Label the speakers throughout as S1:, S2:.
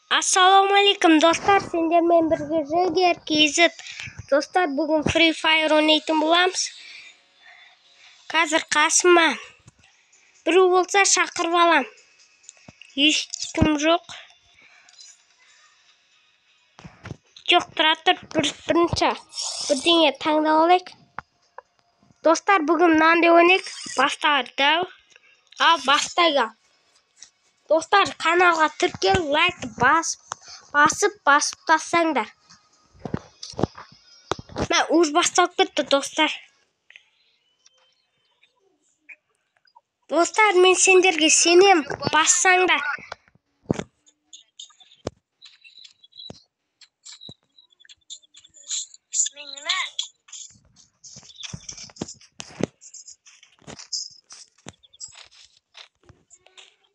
S1: Assalomualaikum dostlar, sendermen birga Jagger KZ. Dostlar, bugun Free Fire o'ynaydigan bo'lamiz. Hozir qasman. Biri bo'lsa chaqirib olam. Hech kim yo'q. Yo'q, turatur birinchi. Birdinga tanlab olaylik. Dostlar, bugun nanda o'ynaylik. Bastarda. Bastaga. Dostlar, kanalga tirkel, like basıp tassanglar. Ben uz bastap ketdi dostlar. Dostlar, men senderge senem, bassanglar.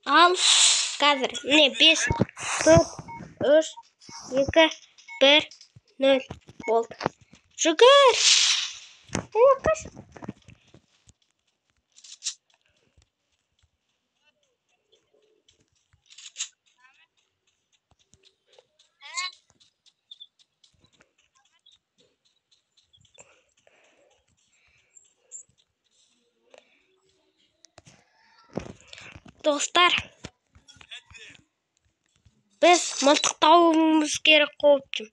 S1: Al, kadar. Ne 5 4 3 2 1 0 oldu. Şükür. Kaç. Dostlar, biz mıltık tavuğumuz gerek kovdum.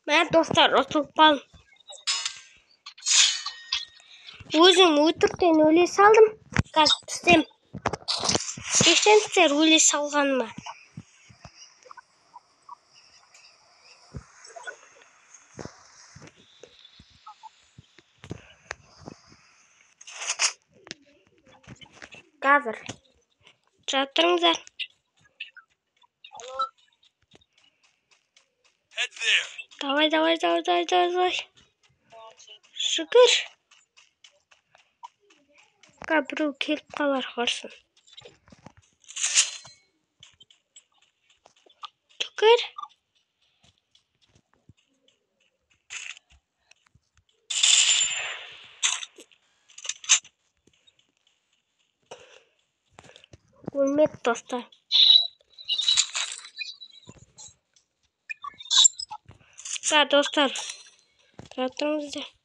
S1: Ben dostlar oturup kaldım. Özüm uyturken öyle saldım. Kalktım. Geçen sefer öyle salganma. Hazır. Çatırыңыздар. Давай. Şükür. Kabru kelip kalar varsın. Şükür. Ölmet dostlar. Dostlar. Çatırыңыздар.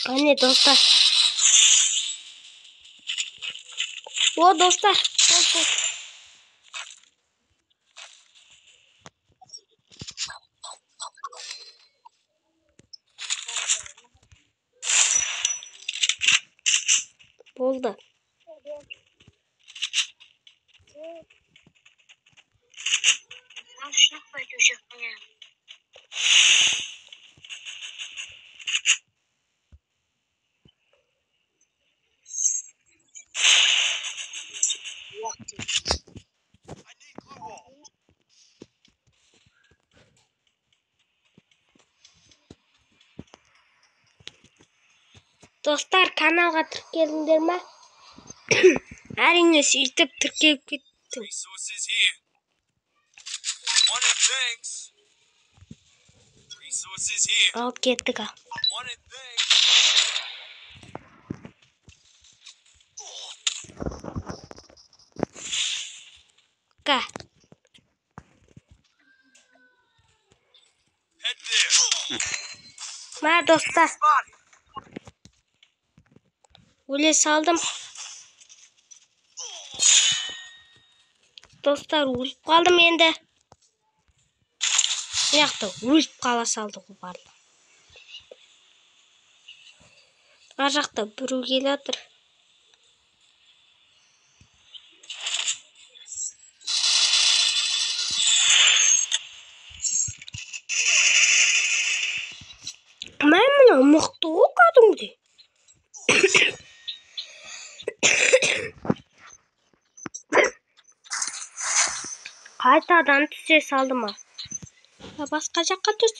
S1: Anne dostlar. O dostlar. Oldu. Dostlar, kanalga tirkelinglar mi? Әрине сөйтіп тіркеліп кеттім. Алып кеттік. Ма достар. Öyle saldım. Dostlar, ölüp kaldım endi. Yaktı, ölüp kala saldı bu barlı. Ajakta bürü geliyor. Ben bunu mıhtı okudum diye. Qaytadan ses aldım ha. Başka жаққа түс.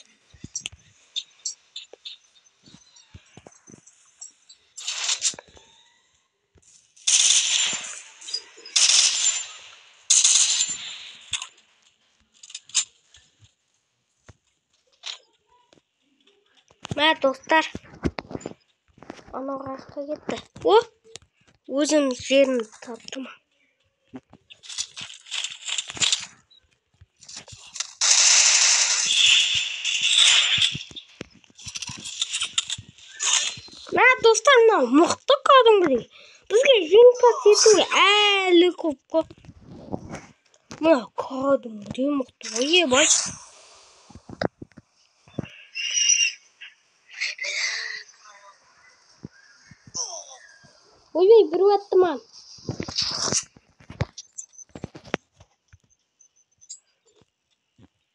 S1: Мә достар, анау қашқа кетті. О, өзім жерімді таптым. Мә достар, мынау мықты кәдімгідей. Бізге жеңімпаз етуге әлі көп. Мынау кәдімгідей мықты. Ойбай. Ойбай, бір атты ма?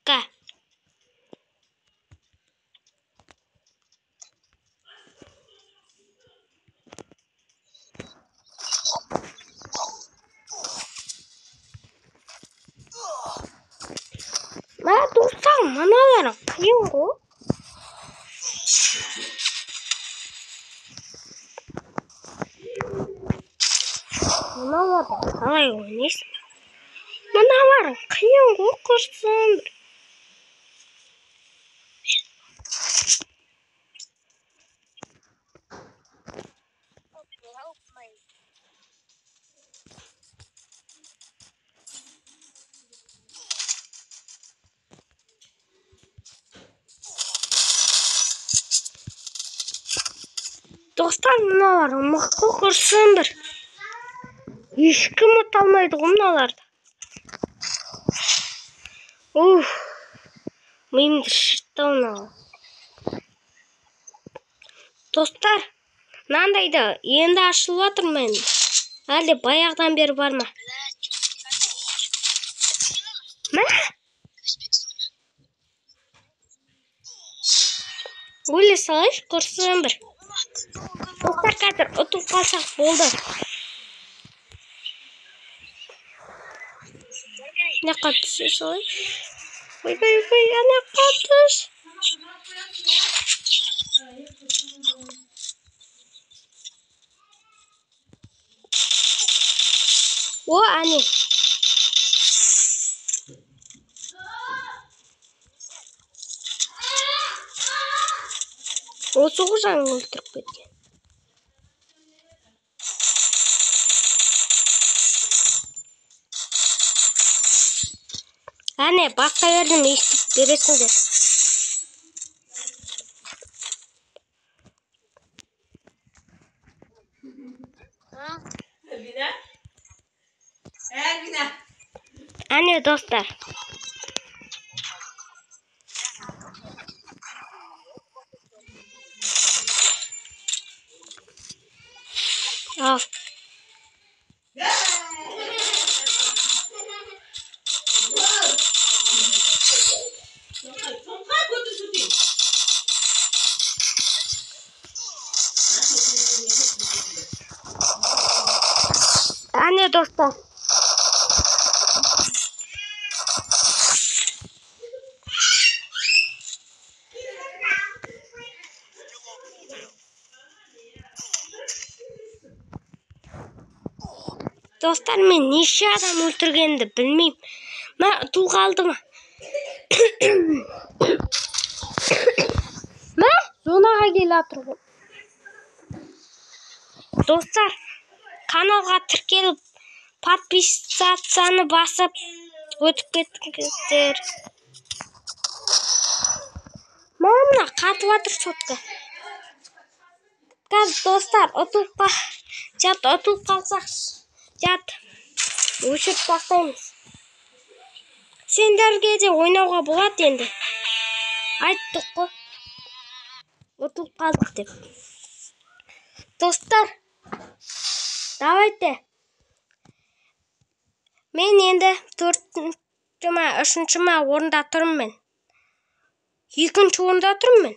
S1: Қа. Мә достар, мыналары қиын ғой. Мыналарды қалай ойнайсың? Мыналары қиын ғой, құрсын. Достар, мыналары мықты құрсын бір. Ешкім ұта алмайды ғой мыналарды. Миымды шыртты мынау. Достар, мынандайды енді ашылып жатыр мен. Әлде баяғыдан бері бар ма? Мә? Өле салайшы, құрсын бір. Достар, қазір ұтып қалсақ болды. Ана түсе салайшы. Ойбай, ана түс. О, әне. Осы ғұжаңы өлтіріп кеткен. Әне, басқа жерден естіп бересіңдер. Әне, достар. Ал. Әне, достар. Достар, мен неше адам өлтіргенді білмеймін. Мә, ұтылып қалды ма? Мә, зонаға келе жатыр ғой. Достар, каналға тіркеліп, подписаться басып өтіп кеттіңіздер. Мына қатып жатыр сотқа. Қазір достар, ұтылып қалсақ, жат, өшіріп тастаймыз. Сендерге де ойнауға болады енді. Айттық қой. Ұтылып қалдық деп. Достар, давайте. Мен енді 3-ші орында тұрмын мен. 2-ші орында тұрмын мен.